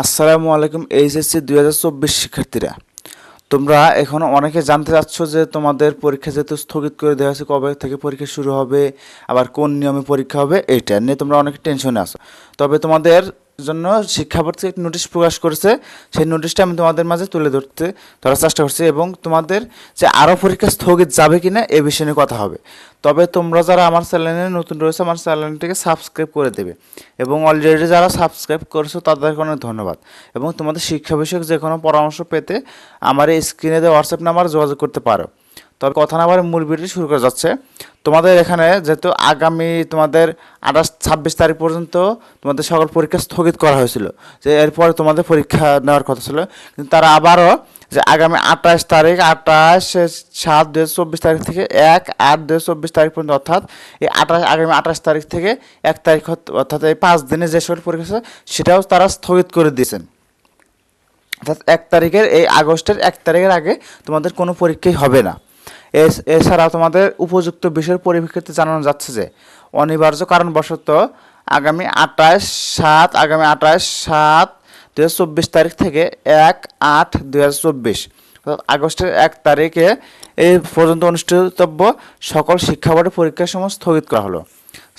আসসালামু আলাইকুম। এইচএসসি 2024 শিক্ষার্থীরা, তোমরা এখন অনেকে জানতে চাচ্ছ যে তোমাদের পরীক্ষা যেহেতু স্থগিত করে দেওয়া হয়েছে, কবে থেকে পরীক্ষা শুরু হবে, আবার কোন নিয়মে পরীক্ষা হবে, এইটা নিয়ে তোমরা অনেক টেনশনে আছো। তবে তোমাদের জন্য শিক্ষা বোর্ড থেকে নোটিশ প্রকাশ করেছে, সেই নোটিশটা আমি তোমাদের মাঝে তুলে ধরার চেষ্টা করছি এবং তোমাদের যে আরও পরীক্ষা স্থগিত যাবে কিনা এ বিষয়ে নিয়ে কথা হবে। তবে তোমরা যারা আমার চ্যানেলে নতুন রয়েছে, আমার চ্যানেলটিকে সাবস্ক্রাইব করে দেবে এবং অলরেডি যারা সাবস্ক্রাইব করেছো তাদেরকে অনেক ধন্যবাদ। এবং তোমাদের শিক্ষা বিষয়ক যে কোনো পরামর্শ পেতে আমার এই স্ক্রিনে দেওয়া হোয়াটসঅ্যাপ নাম্বার যোগাযোগ করতে পারো। তবে কথা না বলে মূল ভিডিও শুরু করা যাচ্ছে। তোমাদের এখানে যেহেতু আগামী তোমাদের 26 তারিখ পর্যন্ত তোমাদের সকল পরীক্ষা স্থগিত করা হয়েছিল, যে এরপরে তোমাদের পরীক্ষা নেওয়ার কথা ছিল, কিন্তু তারা আবারও যে আগামী 28/7/2024 তারিখ থেকে 1/8/2024 তারিখ পর্যন্ত, অর্থাৎ এই আগামী 28 তারিখ থেকে 1 তারিখ, অর্থাৎ এই 5 দিনে যে সকল পরীক্ষা আছে সেটাও তারা স্থগিত করে দিয়েছেন। অর্থাৎ 1 তারিখের, এই আগস্টের 1 তারিখের আগে তোমাদের কোনো পরীক্ষাই হবে না। এছাড়াও তোমাদের উপযুক্ত বিষয়ের পরিপ্রেক্ষিতে জানানো যাচ্ছে যে অনিবার্য কারণবশত আগামী 28/7/2024 তারিখ থেকে 1/8/2024, অর্থাৎ আগস্টের 1 তারিখে এই পর্যন্ত অনুষ্ঠিতব্য সকল শিক্ষা বোর্ডের পরীক্ষাসমূহ স্থগিত করা হলো।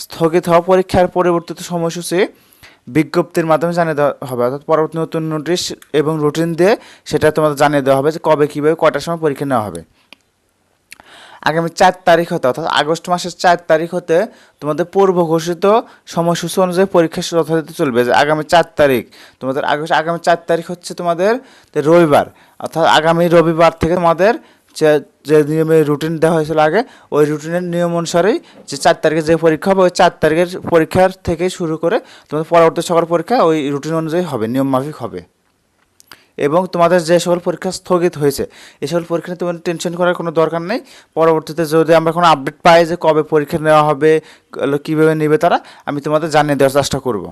স্থগিত হওয়া পরীক্ষার পরিবর্তিত সময়সূচি বিজ্ঞপ্তির মাধ্যমে জানিয়ে দেওয়া হবে, অর্থাৎ পরবর্তী নতুন নোটিশ এবং রুটিন দিয়ে সেটা তোমাদের জানিয়ে দেওয়া হবে যে কবে কীভাবে কয়টার সময় পরীক্ষা নেওয়া হবে। আগামী 4 তারিখ হতে, অর্থাৎ আগস্ট মাসের 4 তারিখ হতে তোমাদের পূর্ব ঘোষিত সময়সূচি অনুযায়ী পরীক্ষা যথারীতি চলবে। যে আগামী 4 তারিখ তোমাদের আগামী 4 তারিখ হচ্ছে তোমাদের রবিবার, অর্থাৎ আগামী রবিবার থেকে তোমাদের যে নিয়মে রুটিন দেওয়া হয়েছিল আগে, ওই রুটিনের নিয়ম অনুসারেই যে 4 তারিখে যে পরীক্ষা হবে, ওই 4 তারিখের পরীক্ষার থেকে শুরু করে তোমাদের পরবর্তী সকল পরীক্ষা ওই রুটিন অনুযায়ী হবে, নিয়ম মাফিক হবে। এবং তোমাদের যে সকল পরীক্ষা স্থগিত হয়েছে এই সকল পরীক্ষা নিয়ে তোমাদের টেনশন করার কোনো দরকার নেই। পরবর্তীতে যদি আমরা কোনো আপডেট পাই যে কবে পরীক্ষা নেওয়া হবে, কীভাবে নেবে তারা, আমি তোমাদের জানিয়ে দেওয়ার চেষ্টা করব।